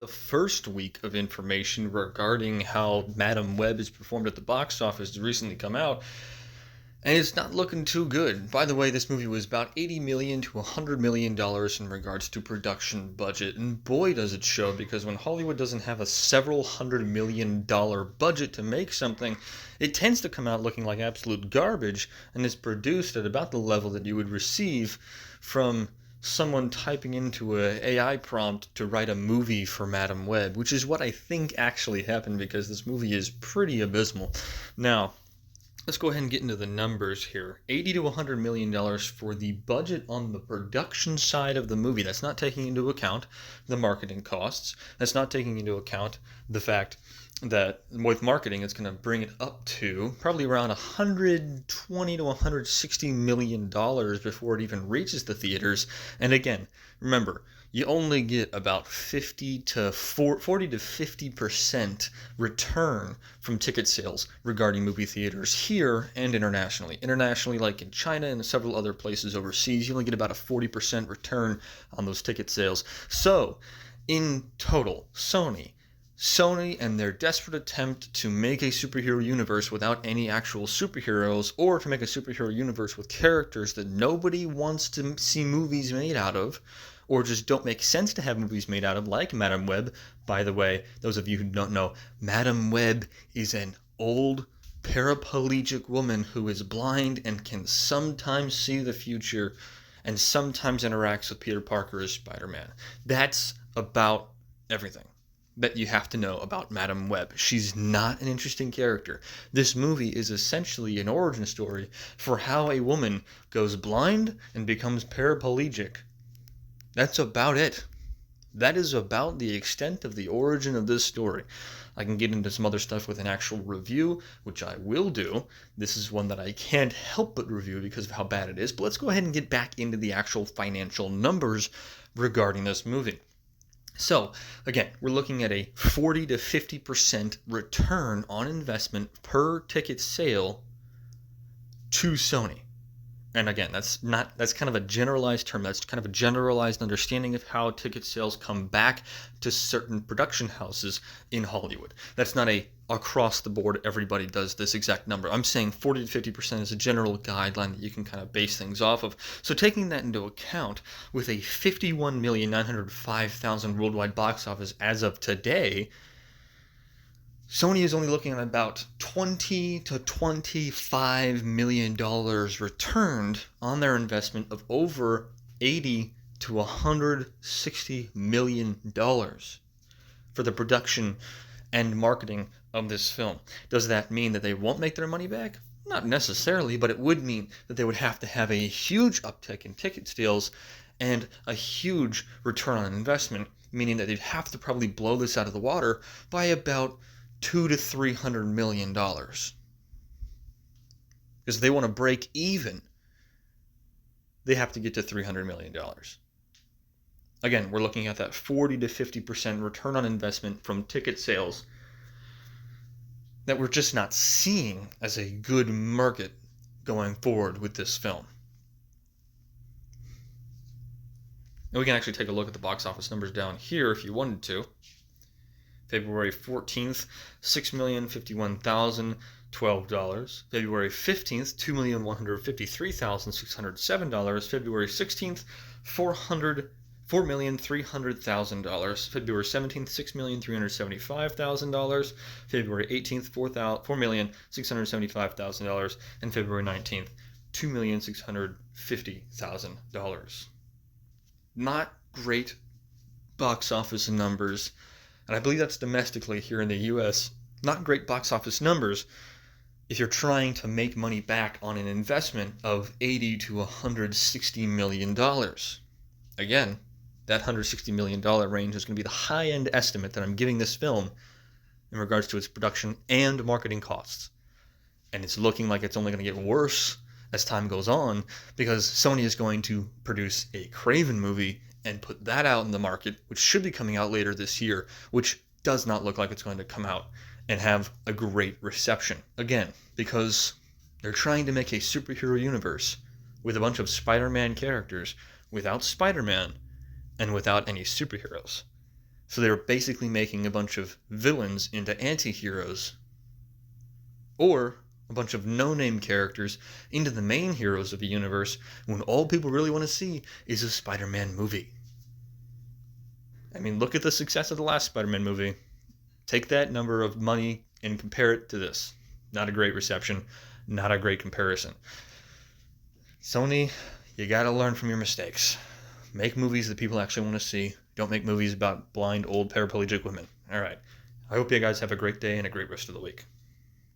The first week of information regarding how Madam Web has performed at the box office has recently come out, and it's not looking too good. By the way, this movie was about $80 million to $100 million in regards to production budget, and boy does it show, because when Hollywood doesn't have a several $100 million budget to make something, it tends to come out looking like absolute garbage, and is produced at about the level that you would receive from someone typing into a AI prompt to write a movie for Madam Web, which is what I think actually happened, because this movie is pretty abysmal. Now, let's go ahead and get into the numbers here. $80 to $100 million for the budget on the production side of the movie. That's not taking into account the marketing costs. That's not taking into account the fact that with marketing, it's going to bring it up to probably around $120 to $160 million before it even reaches the theaters. And again, remember, you only get about 40 to 50% return from ticket sales regarding movie theaters here and internationally. Internationally, like in China and several other places overseas, you only get about a 40% return on those ticket sales. So, in total, Sony and their desperate attempt to make a superhero universe without any actual superheroes, or to make a superhero universe with characters that nobody wants to see movies made out of, or just don't make sense to have movies made out of, like Madam Web. By the way, those of you who don't know, Madam Web is an old paraplegic woman who is blind and can sometimes see the future and sometimes interacts with Peter Parker as Spider-Man. That's about everything that you have to know about Madam Web. She's not an interesting character. This movie is essentially an origin story for how a woman goes blind and becomes paraplegic. That's about it. That is about the extent of the origin of this story. I can get into some other stuff with an actual review, which I will do. This is one that I can't help but review because of how bad it is. But let's go ahead and get back into the actual financial numbers regarding this movie. So, again, we're looking at a 40 to 50% return on investment per ticket sale to Sony. And again, that's kind of a generalized term. That's kind of a generalized understanding of how ticket sales come back to certain production houses in Hollywood. That's not a across the board, everybody does this exact number. I'm saying 40 to 50% is a general guideline that you can kind of base things off of. So taking that into account, with a 51,905,000 worldwide box office as of today, Sony is only looking at about $20 to $25 million returned on their investment of over $80 to $160 million for the production and marketing of this film. Does that mean that they won't make their money back? Not necessarily, but it would mean that they would have to have a huge uptick in ticket sales and a huge return on investment, meaning that they'd have to probably blow this out of the water by about $200 to $300 million. Because if they want to break even, they have to get to $300 million. Again, we're looking at that 40 to 50% return on investment from ticket sales that we're just not seeing as a good market going forward with this film. And we can actually take a look at the box office numbers down here if you wanted to. February 14th, $6,051,012. February 15th, $2,153,607. February 16th, $4,300,000. February 17th, $6,375,000. February 18th, $4,675,000. And February 19th, $2,650,000. Not great box office numbers. And I believe that's domestically here in the U.S. Not great box office numbers if you're trying to make money back on an investment of $80 to $160 million. Again, that $160 million range is going to be the high-end estimate that I'm giving this film in regards to its production and marketing costs. And it's looking like it's only going to get worse as time goes on, because Sony is going to produce a Craven movie and put that out in the market, which should be coming out later this year, which does not look like it's going to come out and have a great reception. Again, because they're trying to make a superhero universe with a bunch of Spider-Man characters without Spider-Man and without any superheroes. So they were basically making a bunch of villains into anti-heroes, or a bunch of no-name characters into the main heroes of a universe, when all people really want to see is a Spider-Man movie. I mean, look at the success of the last Spider-Man movie. Take that number of money and compare it to this. Not a great reception, not a great comparison. Sony, you gotta learn from your mistakes. Make movies that people actually want to see. Don't make movies about blind old paraplegic women. All right. I hope you guys have a great day and a great rest of the week.